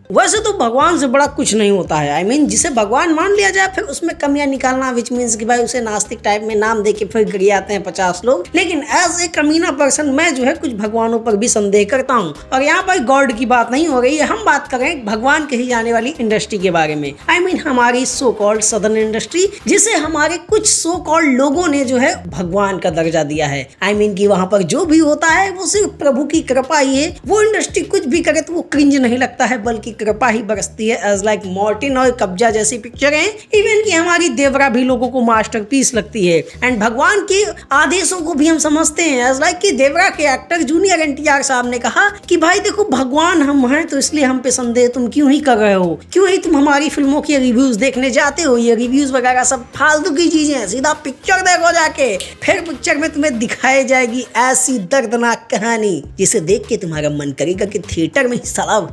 वैसे तो भगवान से बड़ा कुछ नहीं होता है। I mean, जिसे भगवान मान लिया जाए फिर उसमें कमियां निकालना, विच मीन्स कि भाई उसे नास्तिक टाइप में नाम देके फिर गिर आते हैं 50 लोग। लेकिन एज ए कमीना पर्सन मैं जो है कुछ भगवानों पर भी संदेह करता हूँ। और यहाँ पर गॉड की बात नहीं हो रही है, हम बात कर रहे हैं भगवान कही जाने वाली इंडस्ट्री के बारे में। I mean, हमारी सो कॉल्ड सदर्न इंडस्ट्री, जिसे हमारे कुछ सो कॉल्ड लोगों ने जो है भगवान का दर्जा दिया है। I mean, कि वहाँ पर जो भी होता है वो सिर्फ प्रभु की कृपा ही है। वो इंडस्ट्री कुछ भी करे तो वो क्रिंज नहीं लगता है, बल्कि कृपा ही बरसती है। एज लाइक मॉर्टिन और कब्जा जैसी पिक्चर है। इवन की हमारी देवरा भी लोगों को मास्टरपीस लगती है। एंड भगवान के आदेशों को भी हम समझते हैं। एज लाइक कि देवरा के एक्टर जूनियर NTR साहब ने कहा कि भाई देखो भगवान हम हैं तो इसलिए हम पे संदेह तुम क्यों ही कर रहे हो, क्यों ही तुम हमारी फिल्मों के रिव्यूज देखने जाते हो। ये रिव्यूज वगैरह सब फालतू की चीजें हैं, सीधा पिक्चर देखो जाके। फिर पिक्चर में तुम्हें दिखाई जाएगी ऐसी दर्दनाक कहानी जिसे देख के तुम्हारा मन करेगा कि थिएटर में हिस्सा लो।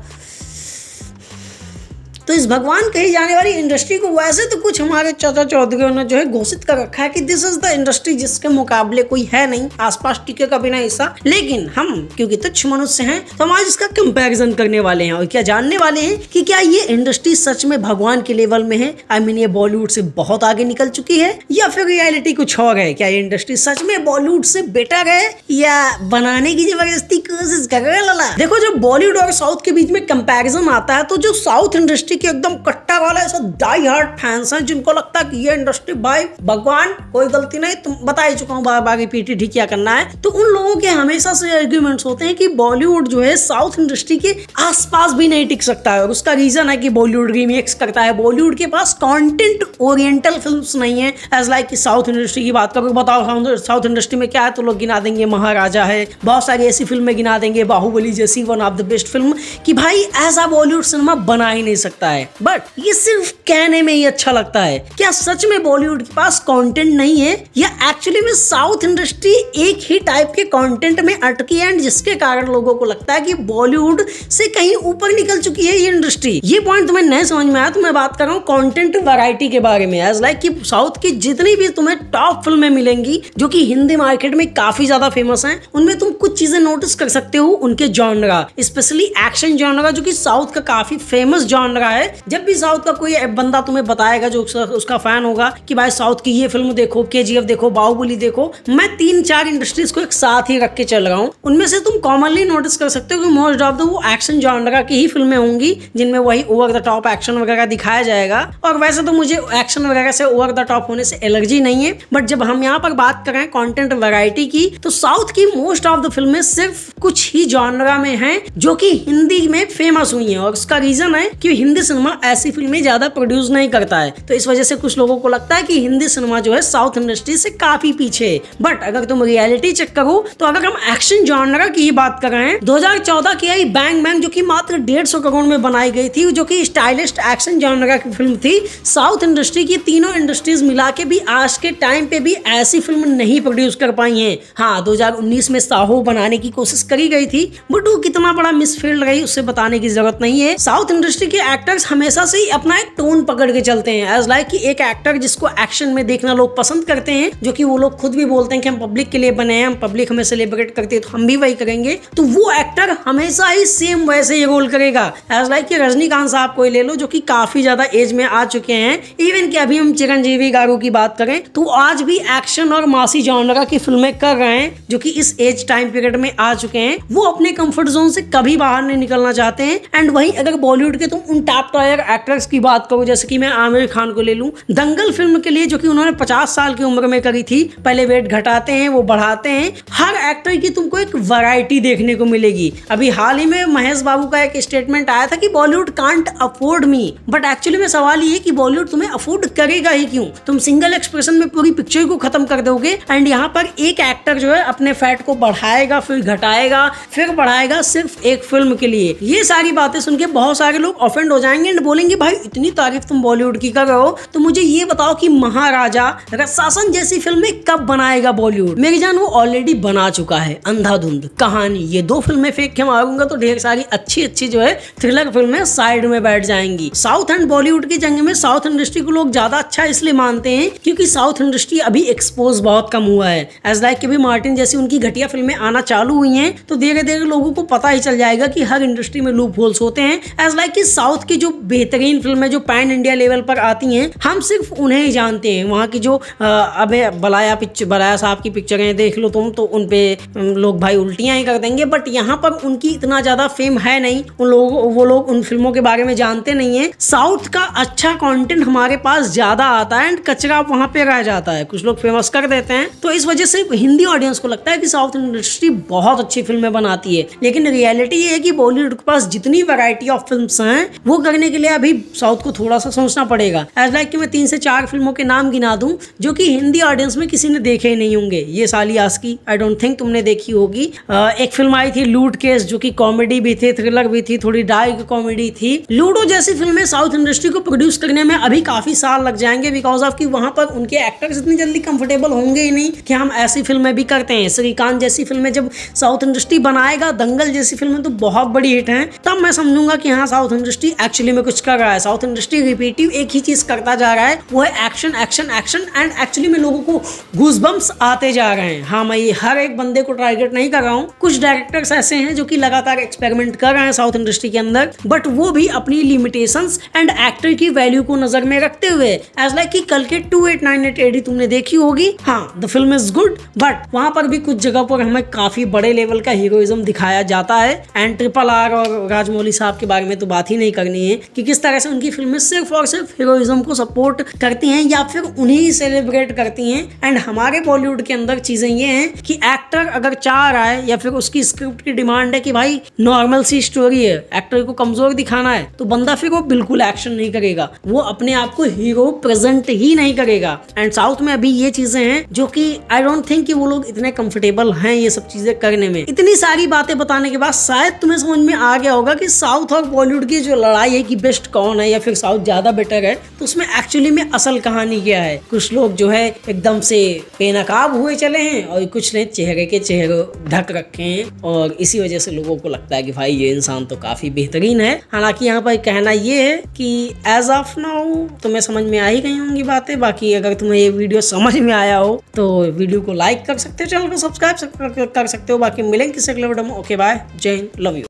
तो इस भगवान कही जाने वाली इंडस्ट्री को वैसे तो कुछ हमारे चाचा चौधरी ने जो है घोषित कर रखा है कि दिस इज द इंडस्ट्री जिसके मुकाबले कोई है नहीं, आसपास टीके का बिना हिस्सा। लेकिन हम क्योंकि तुच्छ मनुष्य हैं तो हम आज इसका कंपैरिजन करने वाले हैं और क्या जानने वाले हैं कि क्या ये इंडस्ट्री सच में भगवान के लेवल में है। I mean, ये बॉलीवुड से बहुत आगे निकल चुकी है या फिर रियलिटी कुछ और है। क्या ये इंडस्ट्री सच में बॉलीवुड से बेटर है या बनाने की जबरदस्ती कोशिश कर रहे हैं लाला। देखो जब बॉलीवुड और साउथ के बीच में कंपैरिजन आता है तो जो साउथ इंडस्ट्री के एकदम कट्टा वाला ऐसा डाई हार्ड फैंस हैं जिनको लगता है कि ये इंडस्ट्री भाई भगवान कोई गलती नहीं, तुम बता ही चुका हूँ बार बार रिपीटेड ही क्या करना है। तो उन लोगों के हमेशा से आर्ग्यूमेंट्स होते हैं कि बॉलीवुड जो है साउथ इंडस्ट्री के आसपास भी नहीं टिक सकता है। और उसका रीजन है कि बॉलीवुड रीमेक्स करता है, बॉलीवुड के पास कंटेंट ओरिएंटल फिल्म्स नहीं है। एज लाइक कि साउथ इंडस्ट्री की बात करो, बताओ साउथ इंडस्ट्री में क्या है तो लोग गिना देंगे महाराजा है, बहुत सारी ऐसी फिल्में गिना देंगे, बाहुबली जैसी one of the best film, कि भाई ऐसा बॉलीवुड सिनेमा बना ही नहीं सकता है। बट ये सिर्फ कहने में ही अच्छा लगता है। क्या सच में बॉलीवुड के पास कंटेंट नहीं है या एक्चुअली में साउथ इंडस्ट्री एक ही टाइप के कंटेंट में अटकी है जिसके कारण लोगों को लगता है कि बॉलीवुड से कहीं ऊपर निकल चुकी है ये इंडस्ट्री। ये पॉइंट तुम्हें नहीं समझ में आया तो मैं बात कर रहा हूँ कंटेंट वैरायटी के बारे में। एज लाइक कि साउथ की जितनी भी तुम्हें टॉप फिल्में मिलेंगी जो कि हिंदी मार्केट में काफी ज्यादा फेमस हैं, उनमें तुम कुछ चीजें नोटिस कर सकते हो। उनके जॉनरा, स्पेशली एक्शन जॉनरा जो कि साउथ का काफी फेमस जॉनरा है। जब भी साउथ का कोई बंदा तुम्हें बताएगा जो उसका फैन होगा कि भाई साउथ की ये फिल्म देखो, KGF देखो, बाहुबली देखो, मैं 3-4 इंडस्ट्रीज को एक साथ ही रख के चल रहा हूँ। उनमें से तुम कॉमनली नोटिस कर सकते हो कि मोस्ट ऑफ द वो एक्शन जॉनरा की ही फिल्में होंगी जिनमें वही ओवर द टॉप एक्शन वगैरह दिखाया जाएगा। और वैसे तो मुझे एक्शन वगैरह से ओवर द टॉप होने से एलर्जी नहीं है, बट जब हम यहाँ पर बात कर रहे हैं कंटेंट वैरायटी की तो साउथ की मोस्ट ऑफ द फिल्में सिर्फ कुछ ही जॉनरा में हैं जो कि हिंदी में फेमस हुई हैं। और उसका रीजन है कि हिंदी सिनेमा ऐसी फिल्में ज्यादा प्रोड्यूस नहीं करता है, तो इस वजह से कुछ लोगों को लगता है कि हिंदी सिनेमा जो है साउथ इंडस्ट्री से काफी पीछे है। बट अगर तुम रियलिटी चेक करो तो अगर हम एक्शन जॉनरा की ही बात कर रहे हैं, 2014 की आई बैंग बैंग जो कि मात्र 150 करोड़ में बनाई गई थी, जो कि स्टाइलिस्ट एक्शन जॉनरा की फिल्म थी। साउथ इंडस्ट्री की तीनों इंडस्ट्रीज मिला के भी आज के टाइम पे भी ऐसी फिल्म नहीं प्रोड्यूस कर पाई है। हाँ, 2019 में साहो बनाने की कोशिश करी गई थी, बट वो कितना बड़ा मिसफील्ड रही उससे बताने की जरूरत नहीं है। साउथ इंडस्ट्री के एक्टर्स हमेशा से ही अपना एक टोन पकड़ के चलते हैं। एज लाइक कि एक एक्टर जिसको एक्शन में देखना लोग पसंद करते हैं, जो कि वो लोग खुद भी बोलते हैं कि हम पब्लिक के लिए बने हैं, हम पब्लिक हमें सेलिब्रेट करती है तो हम भी वही करेंगे, तो वो एक्टर हमेशा ही सेम वैसे ही रोल करेगा। एज लाइक कि रजनीकांत साहब को ले लो जो कि काफी ज्यादा एज में आ चुके हैं। इवन कि अभी हम चिरंजीवी गारू की बात करें तो आज भी एक्शन और मासी जॉनरा की फिल्में कर रहे हैं, जो कि इस एज टाइम पीरियड में आ चुके हैं। वो अपने कंफर्ट जोन से कभी बाहर नहीं निकलना चाहते हैं। एंड वहीं अगर बॉलीवुड के तुम उन टॉप टायर एक्टर्स की बात करो, जैसे कि मैं आमिर खान को ले लूं, दंगल फिल्म के लिए जो कि उन्होंने 50 साल की उम्र में करी थी, पहले वेट घटाते हैं वो बढ़ाते हैं। हर एक्टर की तुमको एक वैरायटी देखने को मिलेगी। अभी हाल ही में महेश बाबू का एक स्टेटमेंट आया था कि Bollywood can't afford me, but actually में सवाल ये कि बॉलीवुड तुम्हें अफोर्ड करेगा ही क्यों? तुम सिंगल एक्सप्रेशन में पूरी पिक्चर को खत्म कर दोगे। एंड यहाँ पर एक एक्टर जो है अपने फैट को बढ़ाएगा, फिर घटाएगा, फिर बढ़ाएगा, सिर्फ एक फिल्म के लिए। ये सारी बातें सुन के बहुत सारे लोग ऑफेंड हो जाएंगे एंड बोलेंगे भाई इतनी तारीफ तुम बॉलीवुड की कर रहे हो तो मुझे ये बताओ कि महाराजा, रसासन जैसी फिल्में कब बनाएगा बॉलीवुड? मेरी जान वो ऑलरेडी बना चुका है। अंधाधुंध, कहानी, ये 2 फिल्में फेंक के मारूंगा तो ढेर सारी अच्छी जो है थ्रिलर फिल्में साइड में बैठ जाएंगी। साउथ एंड बॉलीवुड की जंग में साउथ इंडस्ट्री को लोग ज्यादा अच्छा इसलिए मानते हैं क्योंकि साउथ इंडस्ट्री अभी एक्सपोज बहुत कम हुआ है। एज लाइक कि भी मार्टिन जैसी उनकी घटिया फिल्में आना चालू हुई हैं तो देर धीरे धीरे लोगों को पता ही चल जाएगा कि हर इंडस्ट्री में लूप होल्स होते हैं। एज लाइक कि साउथ की जो बेहतरीन फिल्में जो पैन इंडिया लेवल पर आती हैं, हम सिर्फ उन्हें ही जानते हैं। वहाँ की जो अबे बलाया साहब की पिक्चरें देख लो तुम, तो उन पे लोग भाई उल्टियां ही कर देंगे। बट यहाँ पर उनकी इतना ज्यादा फेम है नहीं, वो लोग उन फिल्मों के बारे में जानते नहीं है। साउथ का अच्छा कंटेंट हमारे पास ज्यादा आता है एंड कचरा वहाँ पे रह जाता है, कुछ लोग फेमस कर देते हैं। तो इस वजह से हिंदी ऑडियंस को लगता है कि साउथ इंडस्ट्री बहुत अच्छी फिल्में बनाती है, लेकिन रियलिटी ये है कि बॉलीवुड के पास जितनी वैरायटी ऑफ फिल्म्स हैं, वो करने के लिए अभी साउथ को थोड़ा सा सोचना पड़ेगा। एज लाइक कि मैं 3 से 4 फिल्मों के नाम गिना दूं जो कि हिंदी ऑडियंस में किसी ने देखे ही नहीं होंगे। ये साली आस्की, आई डोंट थिंक तुमने देखी होगी। एक फिल्म आई थी लूट केस, जो कि कॉमेडी भी थी, थ्रिलर भी थी, थोड़ी डार्क कॉमेडी थी। लूडो जैसी फिल्में साउथ इंडस्ट्री को प्रोड्यूस करने में अभी काफी साल लग जाएंगे, बिकॉज ऑफ कि वहां पर उनके एक्टर्स इतनी जल्दी कंफर्टेबल होंगे ही नहीं कि हम ऐसी फिल्में भी करते हैं। श्रीकांत जैसी फिल्में जब साउथ इंडस्ट्री बनाएगा, दंगल जैसी फिल्में तो बहुत बड़ी हिट हैं, तब मैं समझूंगा कि हाँ साउथ इंडस्ट्री एक्चुअली में कुछ कर रहा है। साउथ इंडस्ट्री रिपीटिव एक ही चीज करता जा रहा है, वो है action action action, and actually में लोगों को गूज़बम्प्स आते जा रहे हैं। हाँ, मैं हर एक बंदे को टारगेट नहीं कर रहा हूँ, कुछ डायरेक्टर्स ऐसे हैं जो कि लगातार एक्सपेरिमेंट कर रहे हैं साउथ इंडस्ट्री के अंदर, बट वो भी अपनी लिमिटेशंस एंड एक्टर की वैल्यू को नजर में रखते हुए। एज लाइक कि कल के 2898 AD तुमने देखी होगी। हाँ, the film is good, but वहां पर भी कुछ जगह पर हमें काफी बड़े लेवल का हीरोइज्म दिखाया जाता है। एंड RRR और राजमौली साहब के बारे में तो बात ही नहीं करनी है कि किस तरह से उनकी फिल्में सिर्फ और सिर्फ हीरोइज्म को सपोर्ट करती हैं या फिर उन्हें ही सेलिब्रेट करती हैं। एंड हमारे बॉलीवुड के अंदर चीजें ये हैं कि एक्टर अगर चाह रहा है या फिर उसकी स्क्रिप्ट की डिमांड है कि भाई नॉर्मल सी स्टोरी है, एक्टर को कमजोर दिखाना है, तो बंदा फिर वो बिल्कुल एक्शन नहीं करेगा, वो अपने आप को हीरो प्रेजेंट ही नहीं करेगा। एंड साउथ में अभी ये चीजें हैं जो कि आई डोंट थिंक कि वो लोग इतने कंफर्टेबल हैं ये सब चीजें करने में। इतनी सारी बातें बताने के बाद शायद तुम्हें समझ में आ गया होगा कि साउथ और बॉलीवुड की जो लड़ाई है कि बेस्ट कौन है या फिर साउथ ज्यादा बेटर है, तो उसमें एक्चुअली में असल कहानी क्या है। कुछ लोग जो है एकदम से बेनकाब हुए चले हैं और कुछ ने चेहरे के चेहरे ढक रखे हैं, और इसी वजह से लोगों को लगता है कि भाई ये इंसान तो काफी बेहतरीन है। हालांकि यहाँ पर कहना ये है कि एज ऑफ नाउ तुम्हें समझ में आ ही गई होंगी बातें। बाकी अगर तुम्हें ये वीडियो समझ में आया हो तो वीडियो को लाइक कर सकते हो, चैनल को सब्सक्राइब कर सकते हो। बाकी मिलेंगे किसी अगले वीडियो में। ओके बाय, जय हिंद, लव यू।